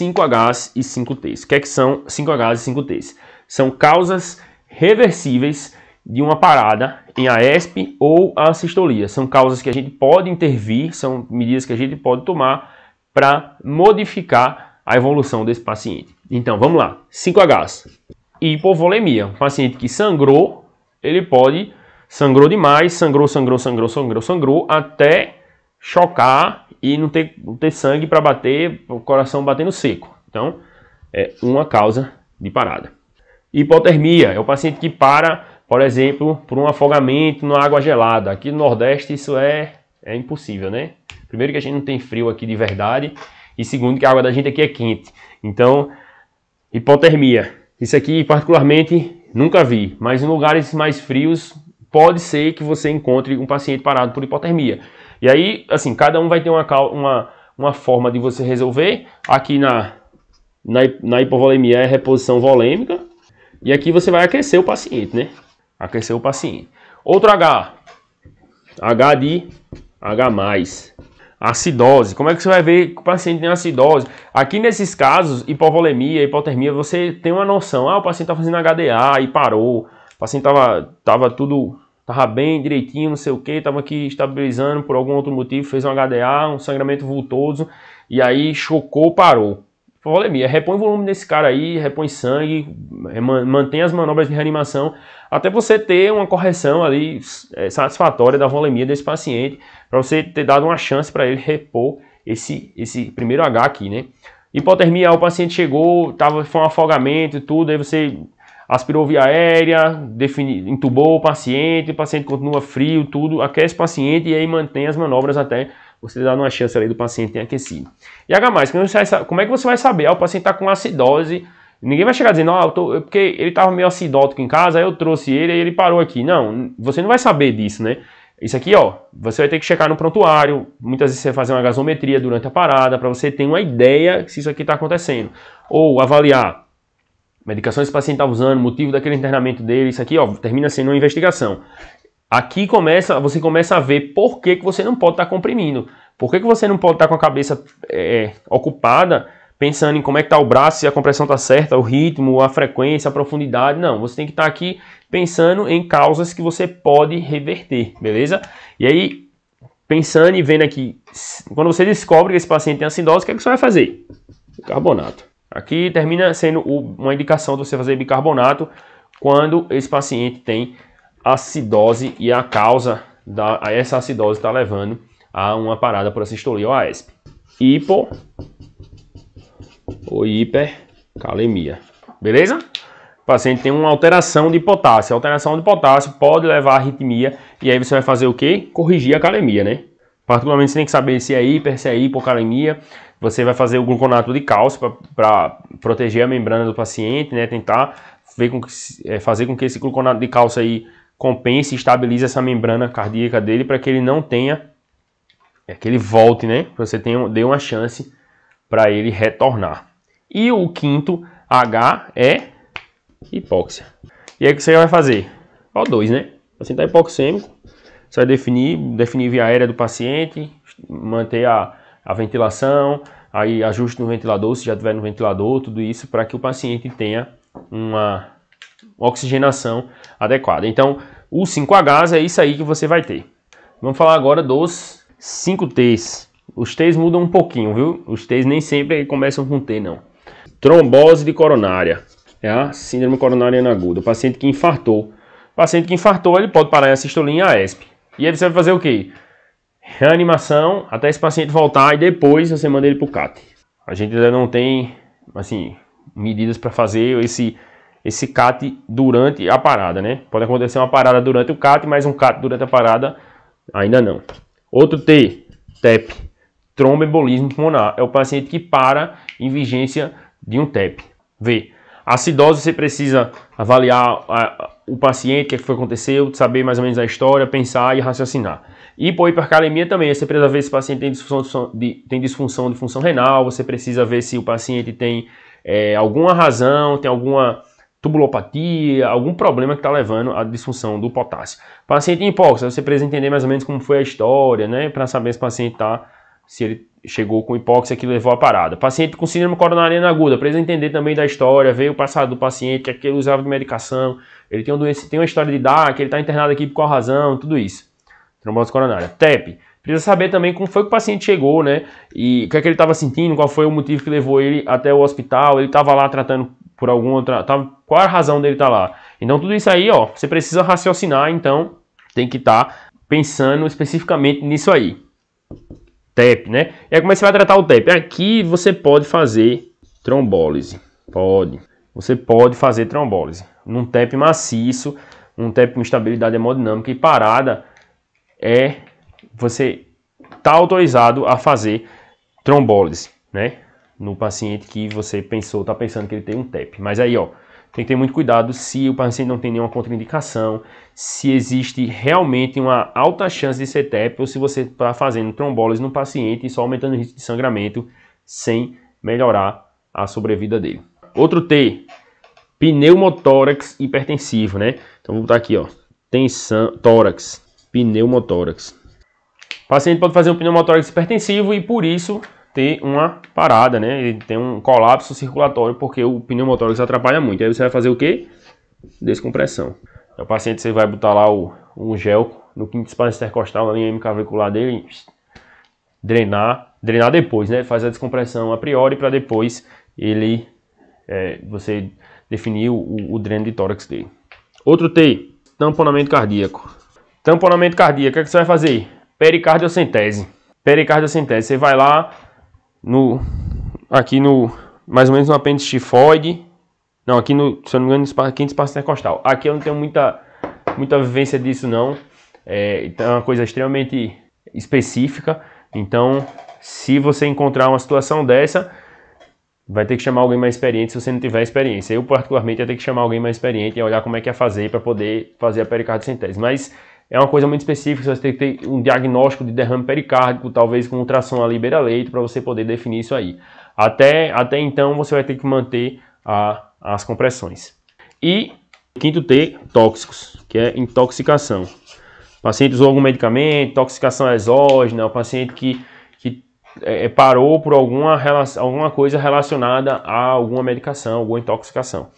5Hs e 5Ts. O que é que são 5Hs e 5Ts? São causas reversíveis de uma parada em AESP ou assistolia. São causas que a gente pode intervir, são medidas que a gente pode tomar para modificar a evolução desse paciente. Então, vamos lá. 5Hs. Hipovolemia. Um paciente que sangrou, ele pode... Sangrou demais, sangrou, até chocar e não ter sangue para bater, o coração batendo seco. Então, é uma causa de parada. Hipotermia é o paciente que para, por exemplo, por um afogamento na água gelada. Aqui no Nordeste isso é impossível, né? Primeiro que a gente não tem frio aqui de verdade e segundo que a água da gente aqui é quente. Então, hipotermia. Isso aqui particularmente nunca vi, mas em lugares mais frios pode ser que você encontre um paciente parado por hipotermia. E aí, assim, cada um vai ter uma forma de você resolver. Aqui na hipovolemia é reposição volêmica. E aqui você vai aquecer o paciente, né? Aquecer o paciente. Outro H. H de H+. Acidose. Como é que você vai ver que o paciente tem acidose? Aqui nesses casos, hipovolemia, hipotermia, você tem uma noção. Ah, o paciente está fazendo HDA e parou. O paciente tava bem direitinho, não sei o que, estava aqui estabilizando por algum outro motivo, fez um HDA, um sangramento vultoso, e aí chocou, parou. Hipovolemia, repõe volume desse cara aí, repõe sangue, mantém as manobras de reanimação, até você ter uma correção ali satisfatória da volemia desse paciente, para você ter dado uma chance para ele repor esse primeiro H aqui, né? Hipotermia, o paciente chegou, foi um afogamento e tudo, aí você aspirou via aérea, entubou o paciente continua frio, tudo, aquece o paciente e aí mantém as manobras até você dar uma chance ali do paciente ter aquecido. E H+, como é que você vai saber? O paciente está com acidose, ninguém vai chegar dizendo, porque ele estava meio acidótico em casa, aí eu trouxe ele e ele parou aqui. Não, você não vai saber disso, né? Isso aqui, ó, você vai ter que checar no prontuário, muitas vezes você vai fazer uma gasometria durante a parada, para você ter uma ideia se isso aqui está acontecendo. Ou avaliar medicações que esse paciente está usando, motivo daquele internamento dele, isso aqui, ó, termina sendo uma investigação. Aqui você começa a ver por que você não pode estar comprimindo. Por que você não pode estar com a cabeça ocupada, pensando em como é que está o braço, se a compressão está certa, o ritmo, a frequência, a profundidade. Não, você tem que estar aqui pensando em causas que você pode reverter, beleza? E aí, pensando e vendo aqui, quando você descobre que esse paciente tem acidose, o que é que você vai fazer? Bicarbonato. Aqui termina sendo uma indicação de você fazer bicarbonato quando esse paciente tem acidose e a causa essa acidose está levando a uma parada por assistolia ou AESP. Hipo ou hipercalemia. Beleza? O paciente tem uma alteração de potássio. A alteração de potássio pode levar a arritmia e aí você vai fazer o quê? Corrigir a calemia, né? Particularmente você tem que saber se é hiper, se é hipocalemia. Você vai fazer o gluconato de cálcio para proteger a membrana do paciente, né? Tentar fazer com que esse gluconato de cálcio aí compense e estabilize essa membrana cardíaca dele para que ele não tenha, que ele volte, né? Para você dê uma chance para ele retornar. E o quinto H é hipóxia. E aí o que você vai fazer? O2, né? O paciente está hipoxêmico, você vai definir via aérea do paciente, manter a ventilação, aí ajuste no ventilador, se já tiver no ventilador, tudo isso para que o paciente tenha uma oxigenação adequada. Então, os 5Hs é isso aí que você vai ter. Vamos falar agora dos 5Ts. Os T's mudam um pouquinho, viu? Os T's nem sempre começam com T, não. Trombose de coronária. É a síndrome coronariana aguda. O paciente que infartou. O paciente que infartou, ele pode parar em assistolia em AESP. E aí você vai fazer o quê? Reanimação até esse paciente voltar e depois você manda ele para o CAT. A gente ainda não tem, assim, medidas para fazer esse CAT durante a parada, né? Pode acontecer uma parada durante o CAT, mas um CAT durante a parada ainda não. Outro T, TEP, tromboembolismo pulmonar. É o paciente que para em vigência de um TEP. V, acidose, você precisa avaliar o paciente, o que foi que aconteceu, saber mais ou menos a história, pensar e raciocinar. Hipohipercalemia também, você precisa ver se o paciente tem disfunção de função renal, você precisa ver se o paciente tem alguma razão, tem alguma tubulopatia, algum problema que está levando à disfunção do potássio. Paciente em hipóxia, você precisa entender mais ou menos como foi a história, né, para saber se o paciente está se ele chegou com hipóxia que levou a parada. Paciente com síndrome coronariana aguda, precisa entender também da história, ver o passado do paciente, que ele usava de medicação, ele tem uma história de DAC, ele está internado aqui por qual razão, tudo isso. Trombose coronária. TEP. Precisa saber também como foi que o paciente chegou, né? E o que é que ele estava sentindo, qual foi o motivo que levou ele até o hospital, ele estava lá tratando por alguma outra... qual é a razão dele estar lá? Então tudo isso aí, ó, você precisa raciocinar, então tem que estar pensando especificamente nisso aí. TEP, né? E aí como é que você vai tratar o TEP? Aqui você pode fazer trombólise. Você pode fazer trombólise. Num TEP maciço, um TEP com estabilidade hemodinâmica e parada, você está autorizado a fazer trombólise, né? No paciente que você está pensando que ele tem um TEP. Mas aí, ó, tem que ter muito cuidado se o paciente não tem nenhuma contraindicação, se existe realmente uma alta chance de ser TEP ou se você está fazendo trombólise no paciente e só aumentando o risco de sangramento sem melhorar a sobrevida dele. Outro T, pneumotórax hipertensivo, né? Então vou botar aqui, ó, tensão, tórax, pneumotórax. O paciente pode fazer um pneumotórax hipertensivo e por isso ter uma parada, né? Ele tem um colapso circulatório porque o pneumotórax atrapalha muito. Aí você vai fazer o quê? Descompressão. O paciente, você vai botar lá um gel no quinto espaço intercostal, na linha hemicavicular dele, drenar depois, né? Faz a descompressão a priori para depois você definir o dreno de tórax dele. Outro T, tamponamento cardíaco. Tamponamento cardíaco, o que é que você vai fazer? Pericardiocentese. Pericardiocentese, você vai lá mais ou menos no apêndice tifoide. Não, aqui se eu não me engano, no quinto espaço intercostal. Aqui eu não tenho muita vivência disso não. Então é uma coisa extremamente específica. Então, se você encontrar uma situação dessa, vai ter que chamar alguém mais experiente se você não tiver experiência. Eu, particularmente, ia ter que chamar alguém mais experiente e olhar como é que ia fazer para poder fazer a pericardiocentese. Mas é uma coisa muito específica, você tem que ter um diagnóstico de derrame pericárdico, talvez com ultrassom ali beira-leito, para você poder definir isso aí. Até então, você vai ter que manter as compressões. E quinto T, tóxicos, que é intoxicação. O paciente usou algum medicamento, intoxicação exógena, o paciente que parou por alguma coisa relacionada a alguma medicação, alguma intoxicação.